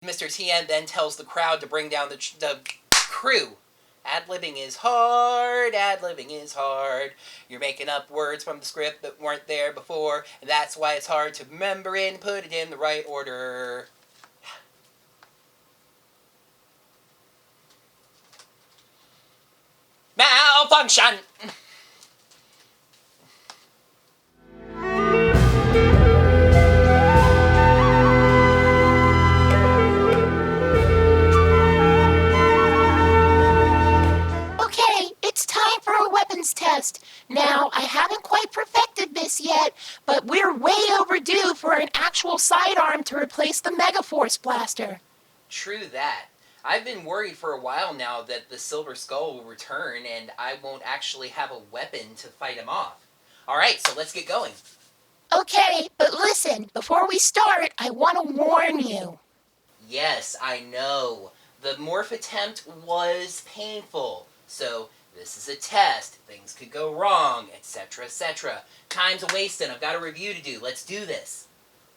Mr. Tien then tells the crowd to bring down the crew. Ad-libbing is hard, ad-libbing is hard. You're making up words from the script that weren't there before, and that's why it's hard to remember it and put it in the right order. Malfunction! Okay, it's time for a weapons test. Now, I haven't quite perfected this yet, but we're way overdue for an actual sidearm to replace the Megaforce blaster. True that. I've been worried for a while now that the Silver Skull will return and I won't actually have a weapon to fight him off. Alright, so let's get going. Okay, but listen, before we start, I want to warn you. Yes, I know. The morph attempt was painful. So, this is a test. Things could go wrong, etc., etc. Time's a-wasting. I've got a review to do. Let's do this.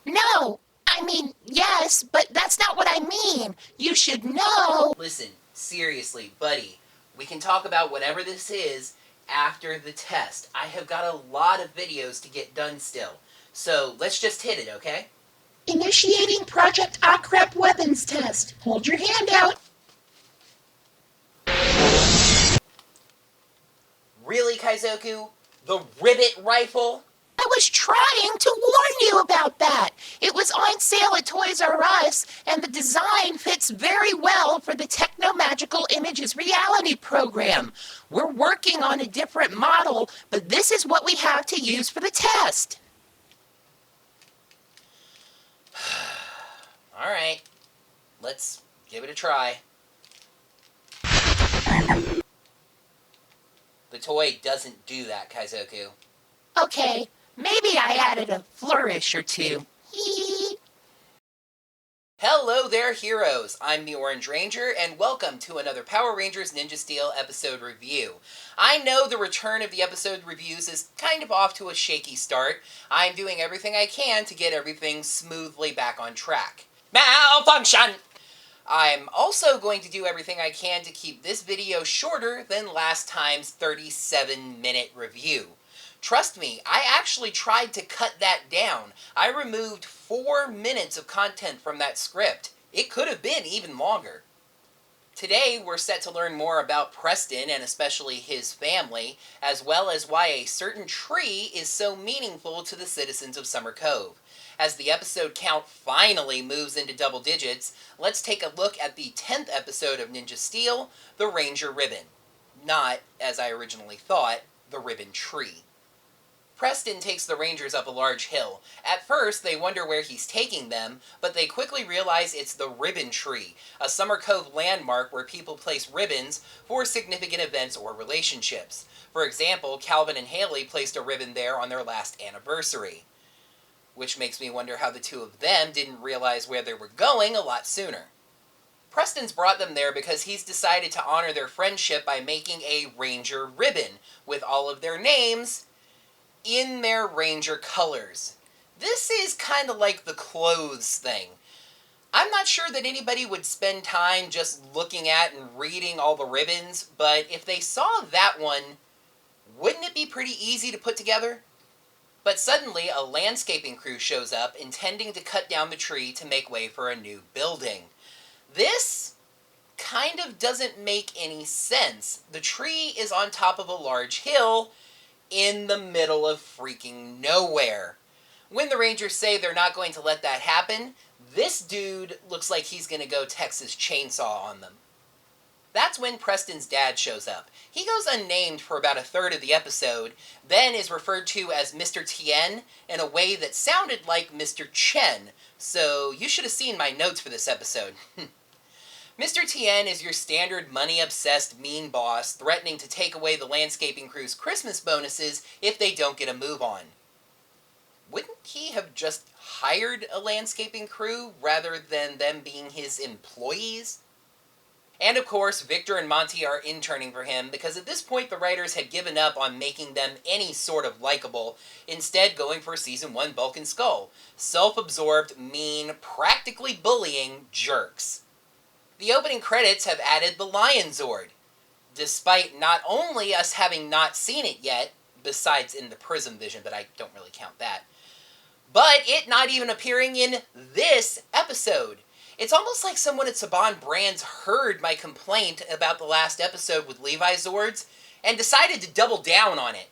No, I mean, yes, but that's not what I mean. You should know. Listen, seriously, buddy. We can talk about whatever this is after the test. I have got a lot of videos to get done still. So, let's just hit it, okay? Initiating Project Akrep weapons test. Hold your hand out. Really, Kaizoku? The rivet rifle? I was trying to warn you about that. It was on sale at Toys R Us, and the design fits very well for the Techno-Magical Images reality program. We're working on a different model, but this is what we have to use for the test. Alright. Let's give it a try. The toy doesn't do that, Kaizoku. Okay, maybe I added a flourish or two. Hello there, heroes! I'm the Orange Ranger, and welcome to another Power Rangers Ninja Steel episode review. I know the return of the episode reviews is kind of off to a shaky start. I'm doing everything I can to get everything smoothly back on track. Malfunction! I'm also going to do everything I can to keep this video shorter than last time's 37-minute review. Trust me, I actually tried to cut that down. I removed 4 minutes of content from that script. It could have been even longer. Today, we're set to learn more about Preston and especially his family, as well as why a certain tree is so meaningful to the citizens of Summer Cove. As the episode count finally moves into double digits, let's take a look at the 10th episode of Ninja Steel, the Ranger Ribbon. Not, as I originally thought, the Ribbon Tree. Preston takes the Rangers up a large hill. At first, they wonder where he's taking them, but they quickly realize it's the Ribbon Tree, a Summer Cove landmark where people place ribbons for significant events or relationships. For example, Calvin and Haley placed a ribbon there on their last anniversary. Which makes me wonder how the two of them didn't realize where they were going a lot sooner. Preston's brought them there because he's decided to honor their friendship by making a Ranger ribbon with all of their names in their Ranger colors. This is kind of like the clothes thing. I'm not sure that anybody would spend time just looking at and reading all the ribbons, but if they saw that one, wouldn't it be pretty easy to put together? But suddenly, a landscaping crew shows up, intending to cut down the tree to make way for a new building. This kind of doesn't make any sense. The tree is on top of a large hill in the middle of freaking nowhere. When the Rangers say they're not going to let that happen, this dude looks like he's going to go Texas Chainsaw on them. That's when Preston's dad shows up. He goes unnamed for about a third of the episode, then is referred to as Mr. Tien in a way that sounded like Mr. Chen, so you should have seen my notes for this episode. Mr. Tien is your standard money-obsessed mean boss threatening to take away the landscaping crew's Christmas bonuses if they don't get a move on. Wouldn't he have just hired a landscaping crew rather than them being his employees? And of course, Victor and Monty are interning for him because at this point the writers had given up on making them any sort of likable, instead going for Season 1 Bulk and Skull. Self-absorbed, mean, practically bullying jerks. The opening credits have added the Lion Zord, despite not only us having not seen it yet, besides in the Prism vision, but I don't really count that, but it not even appearing in this episode. It's almost like someone at Saban Brands heard my complaint about the last episode with Levi Zords and decided to double down on it.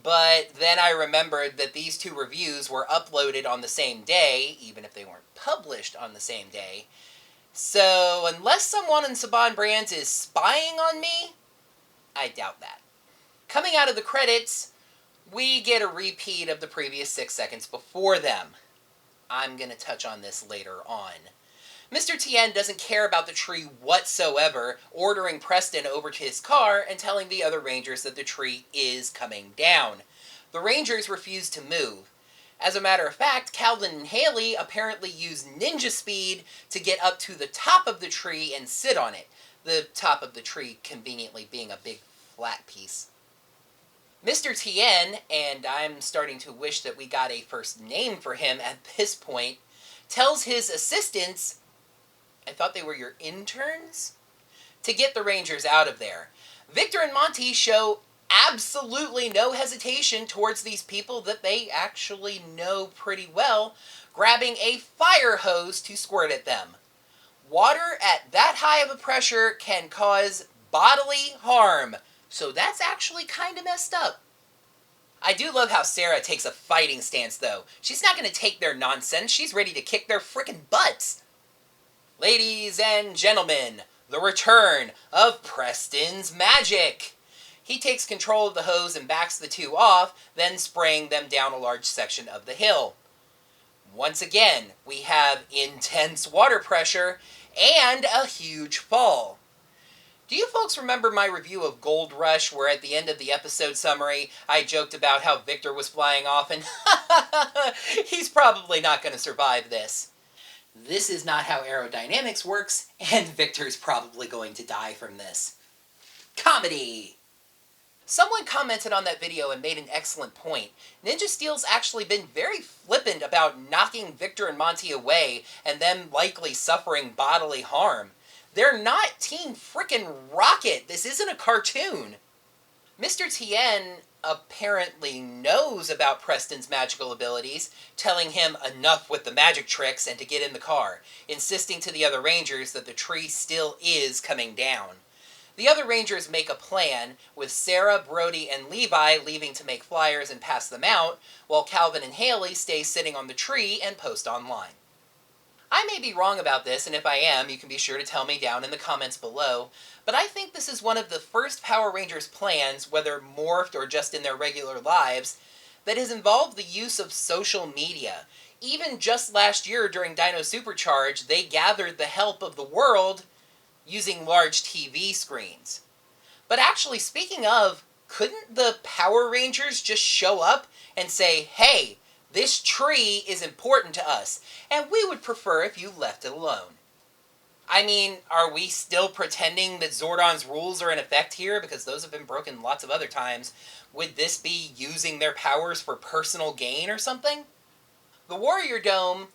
But then I remembered that these two reviews were uploaded on the same day, even if they weren't published on the same day. So unless someone in Saban Brands is spying on me, I doubt that. Coming out of the credits, we get a repeat of the previous 6 seconds before them. I'm going to touch on this later on. Mr. Tien doesn't care about the tree whatsoever, ordering Preston over to his car and telling the other Rangers that the tree is coming down. The Rangers refuse to move. As a matter of fact, Calvin and Haley apparently use ninja speed to get up to the top of the tree and sit on it, the top of the tree conveniently being a big flat piece. Mr. Tien, and I'm starting to wish that we got a first name for him at this point, tells his assistants, I thought they were your interns, to get the Rangers out of there. Victor and Monty show absolutely no hesitation towards these people that they actually know pretty well, grabbing a fire hose to squirt at them. Water at that high of a pressure can cause bodily harm, so that's actually kind of messed up. I do love how Sarah takes a fighting stance, though. She's not going to take their nonsense. She's ready to kick their frickin' butts. Ladies and gentlemen, the return of Preston's magic. He takes control of the hose and backs the two off, then spraying them down a large section of the hill. Once again, we have intense water pressure and a huge fall. Do you folks remember my review of Gold Rush, where at the end of the episode summary, I joked about how Victor was flying off and he's probably not going to survive this. This is not how aerodynamics works, and Victor's probably going to die from this. Comedy! Someone commented on that video and made an excellent point. Ninja Steel's actually been very flippant about knocking Victor and Monty away and them likely suffering bodily harm. They're not Team Frickin' Rocket. This isn't a cartoon. Mr. Tien apparently knows about Preston's magical abilities, telling him enough with the magic tricks and to get in the car, insisting to the other Rangers that the tree still is coming down. The other Rangers make a plan, with Sarah, Brody, and Levi leaving to make flyers and pass them out, while Calvin and Haley stay sitting on the tree and post online. I may be wrong about this, and if I am, you can be sure to tell me down in the comments below, but I think this is one of the first Power Rangers plans, whether morphed or just in their regular lives, that has involved the use of social media. Even just last year during Dino Supercharge, they gathered the help of the world using large TV screens. But actually, speaking of, couldn't the Power Rangers just show up and say, hey, this tree is important to us, and we would prefer if you left it alone? I mean, are we still pretending that Zordon's rules are in effect here, because those have been broken lots of other times? Would this be using their powers for personal gain or something? The Warrior Dome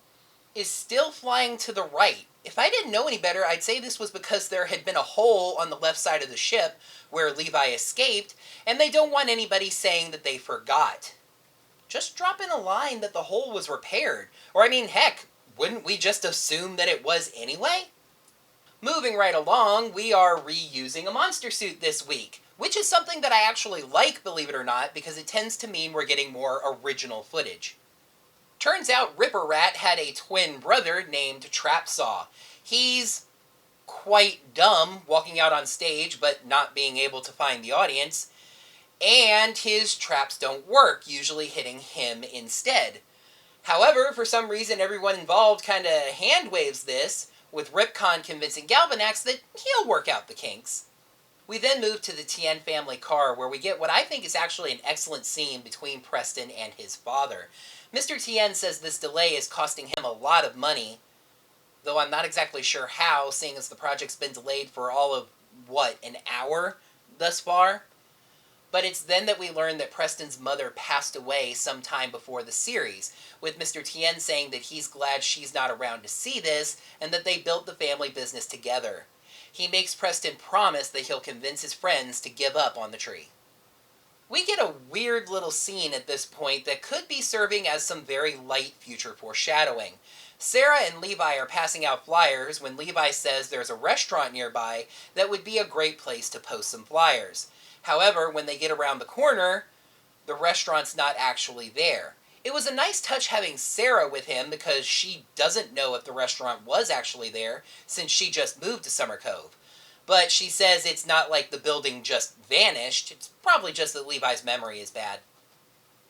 is still flying to the right. If I didn't know any better, I'd say this was because there had been a hole on the left side of the ship where Levi escaped, and they don't want anybody saying that they forgot. Just drop in a line that the hole was repaired. Or I mean, heck, wouldn't we just assume that it was anyway? Moving right along, we are reusing a monster suit this week, which is something that I actually like, believe it or not, because it tends to mean we're getting more original footage. Turns out Ripper Rat had a twin brother named Trapsaw. He's quite dumb, walking out on stage but not being able to find the audience, and his traps don't work, usually hitting him instead. However, for some reason everyone involved kinda hand-waves this, with Ripcon convincing Galvanax that he'll work out the kinks. We then move to the Tien family car, where we get what I think is actually an excellent scene between Preston and his father. Mr. Tien says this delay is costing him a lot of money, though I'm not exactly sure how, seeing as the project's been delayed for all of, an hour thus far? But it's then that we learn that Preston's mother passed away sometime before the series, with Mr. Tien saying that he's glad she's not around to see this, and that they built the family business together. He makes Preston promise that he'll convince his friends to give up on the tree. We get a weird little scene at this point that could be serving as some very light future foreshadowing. Sarah and Levi are passing out flyers when Levi says there's a restaurant nearby that would be a great place to post some flyers. However, when they get around the corner, the restaurant's not actually there. It was a nice touch having Sarah with him because she doesn't know if the restaurant was actually there since she just moved to Summer Cove. But she says it's not like the building just vanished, it's probably just that Levi's memory is bad.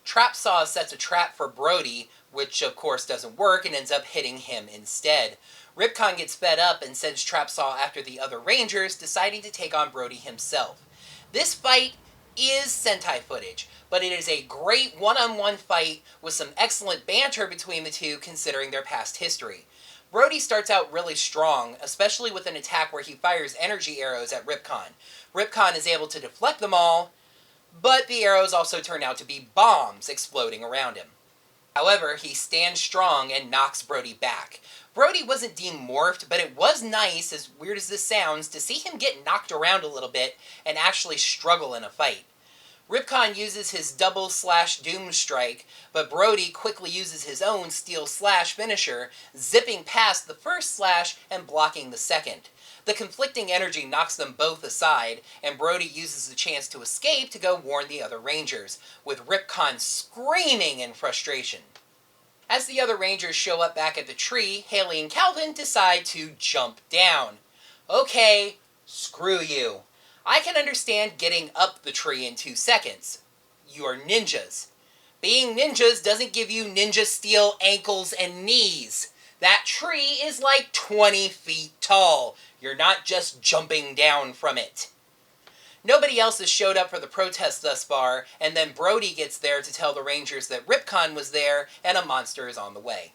Trapsaw sets a trap for Brody, which of course doesn't work and ends up hitting him instead. Ripcon gets fed up and sends Trapsaw after the other Rangers, deciding to take on Brody himself. This fight is Sentai footage, but it is a great one-on-one fight with some excellent banter between the two considering their past history. Brody starts out really strong, especially with an attack where he fires energy arrows at Ripcon. Ripcon is able to deflect them all, but the arrows also turn out to be bombs exploding around him. However, he stands strong and knocks Brody back. Brody wasn't demorphed, but it was nice, as weird as this sounds, to see him get knocked around a little bit and actually struggle in a fight. Ripcon uses his double slash doom strike, but Brody quickly uses his own steel slash finisher, zipping past the first slash and blocking the second. The conflicting energy knocks them both aside, and Brody uses the chance to escape to go warn the other Rangers, with Ripcon screaming in frustration. As the other Rangers show up back at the tree, Haley and Calvin decide to jump down. Okay, screw you. I can understand getting up the tree in 2 seconds. You are ninjas. Being ninjas doesn't give you ninja steel ankles and knees. That tree is like 20 feet tall. You're not just jumping down from it. Nobody else has showed up for the protest thus far, and then Brody gets there to tell the Rangers that Ripcon was there and a monster is on the way.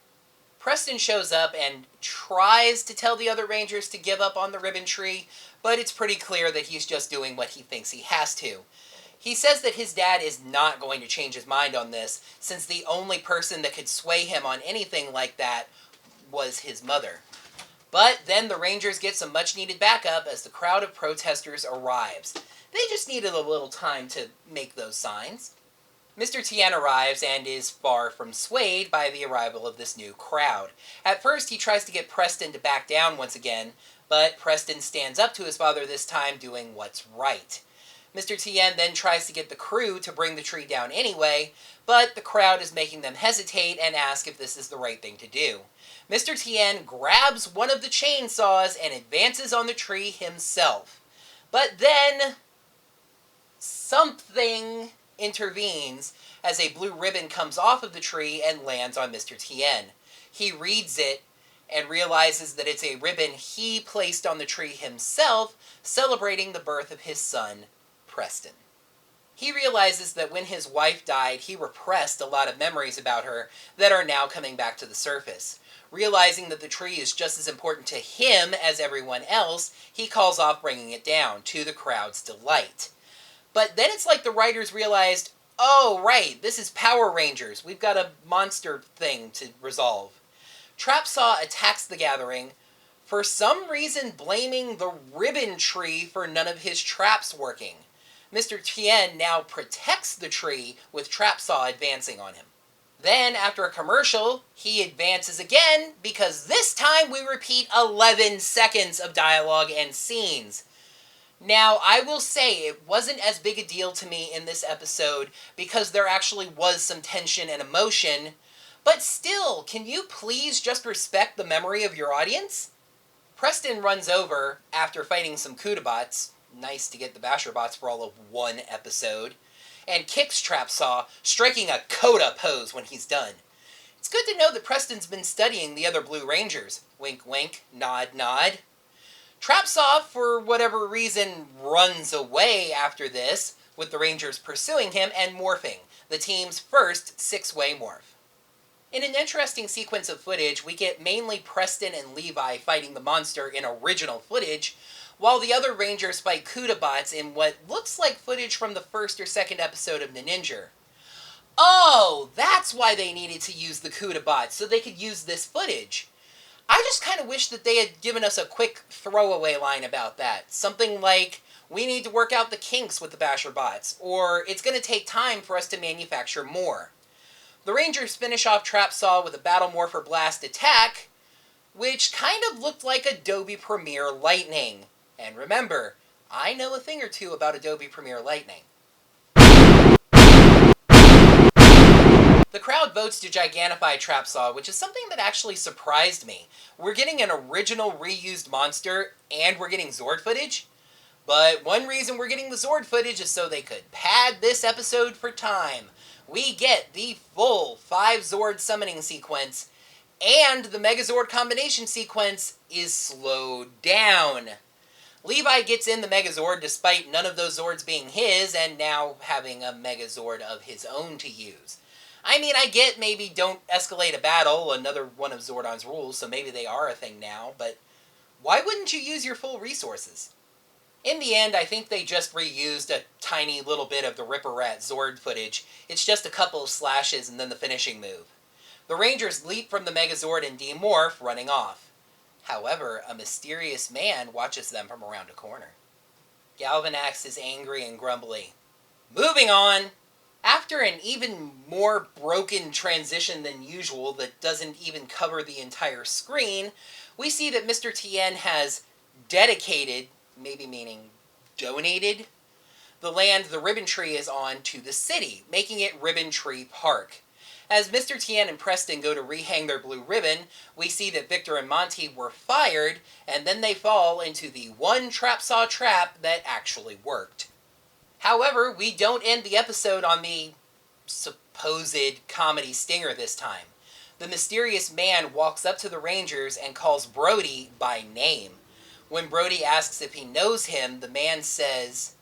Preston shows up and tries to tell the other Rangers to give up on the ribbon tree, but it's pretty clear that he's just doing what he thinks he has to. He says that his dad is not going to change his mind on this, since the only person that could sway him on anything like that was his mother. But then the Rangers get some much-needed backup as the crowd of protesters arrives. They just needed a little time to make those signs. Mr. Tien arrives and is far from swayed by the arrival of this new crowd. At first, he tries to get Preston to back down once again, but Preston stands up to his father this time, doing what's right. Mr. Tien then tries to get the crew to bring the tree down anyway, but the crowd is making them hesitate and ask if this is the right thing to do. Mr. Tien grabs one of the chainsaws and advances on the tree himself. But then something intervenes as a blue ribbon comes off of the tree and lands on Mr. Tien. He reads it and realizes that it's a ribbon he placed on the tree himself, celebrating the birth of his son, Preston. He realizes that when his wife died, he repressed a lot of memories about her that are now coming back to the surface. Realizing that the tree is just as important to him as everyone else, he calls off bringing it down, to the crowd's delight. But then it's like the writers realized, oh right, this is Power Rangers, we've got a monster thing to resolve. Trapsaw attacks the gathering, for some reason blaming the ribbon tree for none of his traps working. Mr. Tien now protects the tree with Trapsaw advancing on him. Then, after a commercial, he advances again, because this time we repeat 11 seconds of dialogue and scenes. Now, I will say it wasn't as big a deal to me in this episode because there actually was some tension and emotion, but still, can you please just respect the memory of your audience? Preston runs over after fighting some Kudabots, nice to get the Basherbots for all of one episode, and kicks Trapsaw, striking a Coda pose when he's done. It's good to know that Preston's been studying the other Blue Rangers. Wink wink, nod nod. Trapsaw, for whatever reason, runs away after this, with the Rangers pursuing him and morphing, the team's first 6-way morph. In an interesting sequence of footage, we get mainly Preston and Levi fighting the monster in original footage, while the other Rangers fight Kudabots in what looks like footage from the first or second episode of Ninja. Oh, that's why they needed to use the Kudabots, so they could use this footage. I just kind of wish that they had given us a quick throwaway line about that. Something like, we need to work out the kinks with the Basher bots, or it's going to take time for us to manufacture more. The Rangers finish off Trapsaw with a Battle Morpher Blast attack, which kind of looked like Adobe Premiere Lightning. And remember, I know a thing or two about Adobe Premiere Lightning. The crowd votes to gigantify Trapsaw, which is something that actually surprised me. We're getting an original reused monster, and we're getting Zord footage. But one reason we're getting the Zord footage is so they could pad this episode for time. We get the full 5 Zord summoning sequence, and the Megazord combination sequence is slowed down. Levi gets in the Megazord despite none of those Zords being his, and now having a Megazord of his own to use. I mean, I get maybe don't escalate a battle, another one of Zordon's rules, so maybe they are a thing now, but why wouldn't you use your full resources? In the end, I think they just reused a tiny little bit of the Ripper Rat Zord footage. It's just a couple of slashes and then the finishing move. The Rangers leap from the Megazord and demorph, running off. However, a mysterious man watches them from around a corner. Galvanax is angry and grumbly. Moving on! After an even more broken transition than usual that doesn't even cover the entire screen, we see that Mr. Tien has dedicated, maybe meaning donated, the land the Ribbon Tree is on to the city, making it Ribbon Tree Park. As Mr. Tien and Preston go to rehang their blue ribbon, we see that Victor and Monty were fired, and then they fall into the one Trapsaw trap that actually worked. However, we don't end the episode on the supposed comedy stinger this time. The mysterious man walks up to the Rangers and calls Brody by name. When Brody asks if he knows him, the man says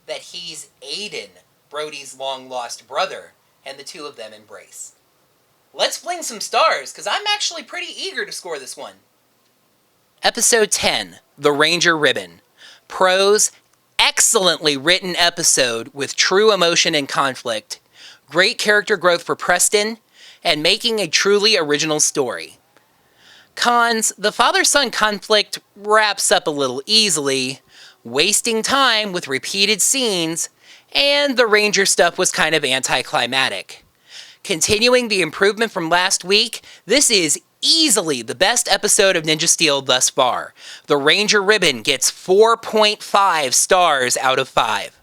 that he's Aiden, Brody's long-lost brother, and the two of them embrace. Let's fling some stars, because I'm actually pretty eager to score this one. Episode 10, The Ranger Ribbon. Pros: excellently written episode with true emotion and conflict, great character growth for Preston, and making a truly original story. Cons: the father-son conflict wraps up a little easily, wasting time with repeated scenes, and the Ranger stuff was kind of anticlimactic. Continuing the improvement from last week, this is easily the best episode of Ninja Steel thus far. The Ranger Ribbon gets 4.5 stars out of 5.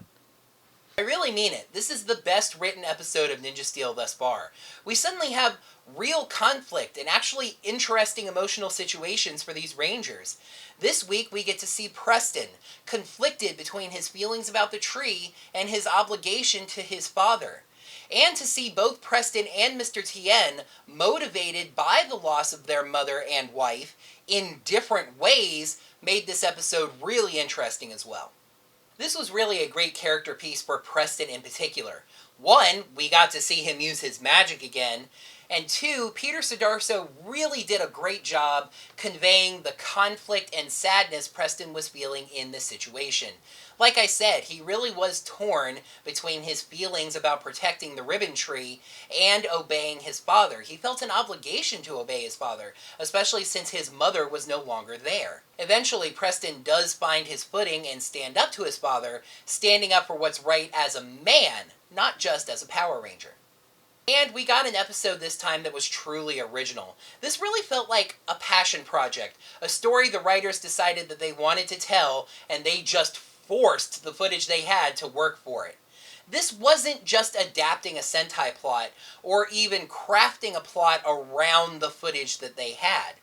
I really mean it. This is the best written episode of Ninja Steel thus far. We suddenly have real conflict and actually interesting emotional situations for these Rangers. This week we get to see Preston, conflicted between his feelings about the tree and his obligation to his father. And to see both Preston and Mr. Tien motivated by the loss of their mother and wife in different ways made this episode really interesting as well. This was really a great character piece for Preston in particular. One, we got to see him use his magic again, and two, Peter Sudarso really did a great job conveying the conflict and sadness Preston was feeling in this situation. Like I said, he really was torn between his feelings about protecting the Ribbon Tree and obeying his father. He felt an obligation to obey his father, especially since his mother was no longer there. Eventually, Preston does find his footing and stand up to his father, standing up for what's right as a man, not just as a Power Ranger. And we got an episode this time that was truly original. This really felt like a passion project, a story the writers decided that they wanted to tell, and they just forced the footage they had to work for it. This wasn't just adapting a Sentai plot, or even crafting a plot around the footage that they had.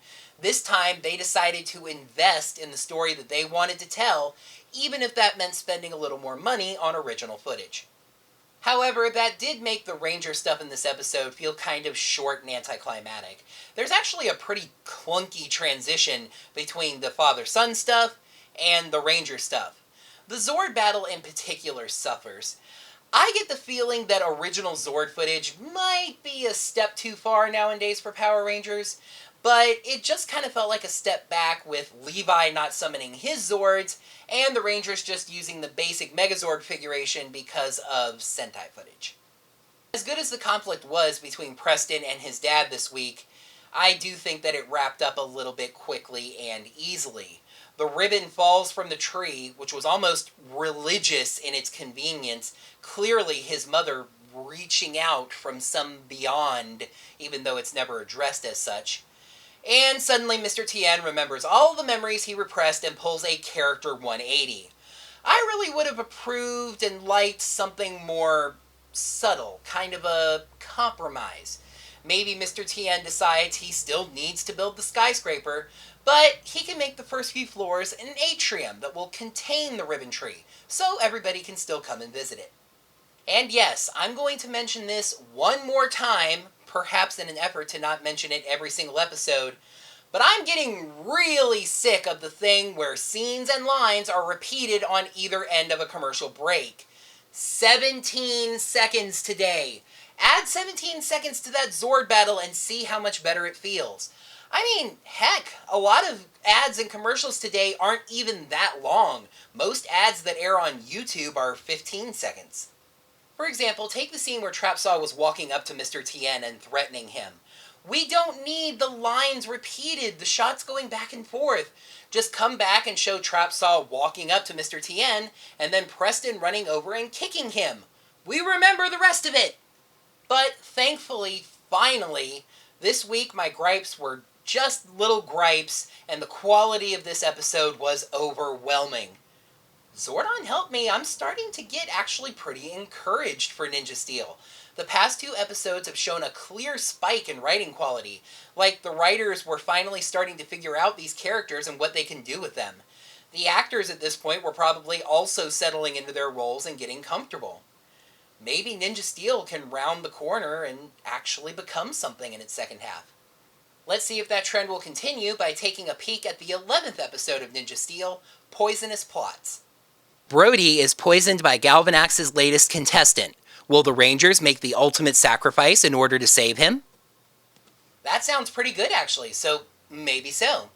This time, they decided to invest in the story that they wanted to tell, even if that meant spending a little more money on original footage. However, that did make the Ranger stuff in this episode feel kind of short and anticlimactic. There's actually a pretty clunky transition between the father-son stuff and the Ranger stuff. The Zord battle in particular suffers. I get the feeling that original Zord footage might be a step too far nowadays for Power Rangers, but it just kind of felt like a step back with Levi not summoning his Zords, and the Rangers just using the basic Megazord configuration because of Sentai footage. As good as the conflict was between Preston and his dad this week, I do think that it wrapped up a little bit quickly and easily. The ribbon falls from the tree, which was almost religious in its convenience, clearly his mother reaching out from some beyond, even though it's never addressed as such. And suddenly Mr. Tien remembers all the memories he repressed and pulls a character 180. I really would have approved and liked something more subtle, kind of a compromise. Maybe Mr. Tien decides he still needs to build the skyscraper, but he can make the first few floors an atrium that will contain the ribbon tree, so everybody can still come and visit it. And yes, I'm going to mention this one more time, perhaps in an effort to not mention it every single episode, but I'm getting really sick of the thing where scenes and lines are repeated on either end of a commercial break. 17 seconds today. Add 17 seconds to that Zord battle and see how much better it feels. I mean, heck, a lot of ads and commercials today aren't even that long. Most ads that air on YouTube are 15 seconds. For example, take the scene where Trapsaw was walking up to Mr. Tien and threatening him. We don't need the lines repeated, the shots going back and forth. Just come back and show Trapsaw walking up to Mr. Tien, and then Preston running over and kicking him. We remember the rest of it! But thankfully, finally, this week my gripes were just little gripes, and the quality of this episode was overwhelming. Zordon help me, I'm starting to get actually pretty encouraged for Ninja Steel. The past 2 episodes have shown a clear spike in writing quality, like the writers were finally starting to figure out these characters and what they can do with them. The actors at this point were probably also settling into their roles and getting comfortable. Maybe Ninja Steel can round the corner and actually become something in its second half. Let's see if that trend will continue by taking a peek at the 11th episode of Ninja Steel, Poisonous Plots. Brody is poisoned by Galvanax's latest contestant. Will the Rangers make the ultimate sacrifice in order to save him? That sounds pretty good, actually, so maybe so.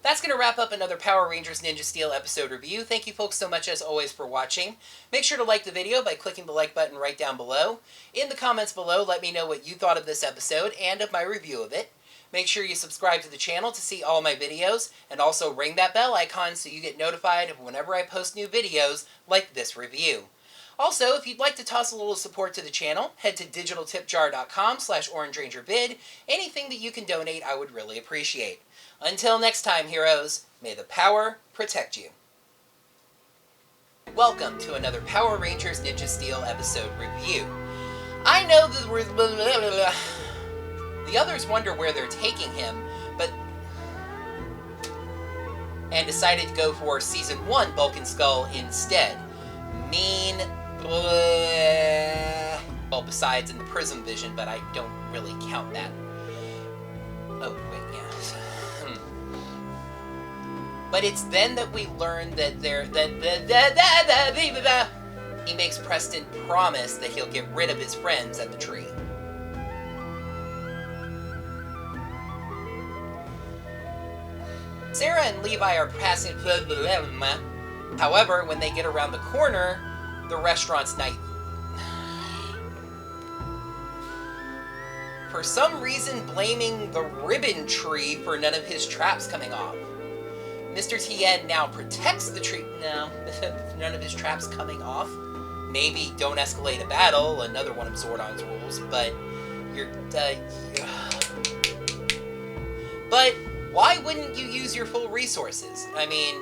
That's going to wrap up another Power Rangers Ninja Steel episode review. Thank you folks so much as always for watching. Make sure to like the video by clicking the like button right down below. In the comments below, let me know what you thought of this episode and of my review of it. Make sure you subscribe to the channel to see all my videos, and also ring that bell icon so you get notified of whenever I post new videos like this review. Also, if you'd like to toss a little support to the channel, head to digitaltipjar.com/orangerangerbid. Anything that you can donate, I would really appreciate. Until next time, heroes, may the power protect you. Welcome to another Power Rangers Ninja Steel episode review. I know the others wonder where they're taking him, and decided to go for Season 1 Bulk and Skull instead. Well, besides in the Prism Vision, but I don't really count that. Oh, wait, yeah. But it's then that we learn that he makes Preston promise that he'll get rid of his friends at the tree. Sarah and Levi are passing. However, when they get around the corner, the restaurant's night. For some reason, blaming the ribbon tree for none of his traps coming off. Mr. Tien now protects the tree. No, none of his traps coming off. Maybe don't escalate a battle, another one of Zordon's rules, but But why wouldn't you use your full resources? I mean,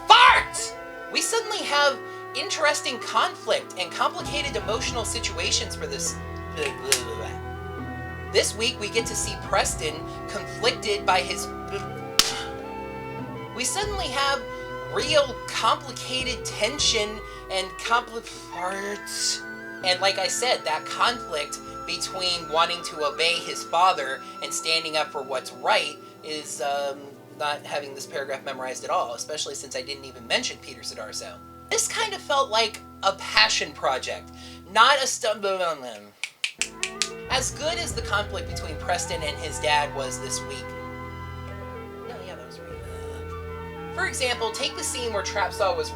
Fart! We suddenly have interesting conflict and complicated emotional situations for this. This week we get to see Preston conflicted by his. We suddenly have real complicated tension and farts. And like I said, that conflict between wanting to obey his father and standing up for what's right is not having this paragraph memorized at all, especially since I didn't even mention Peter Sidarso. This kind of felt like a passion project, not a As good as the conflict between Preston and his dad was this week. No, yeah, that was right. For example, take the scene where Trapsaw was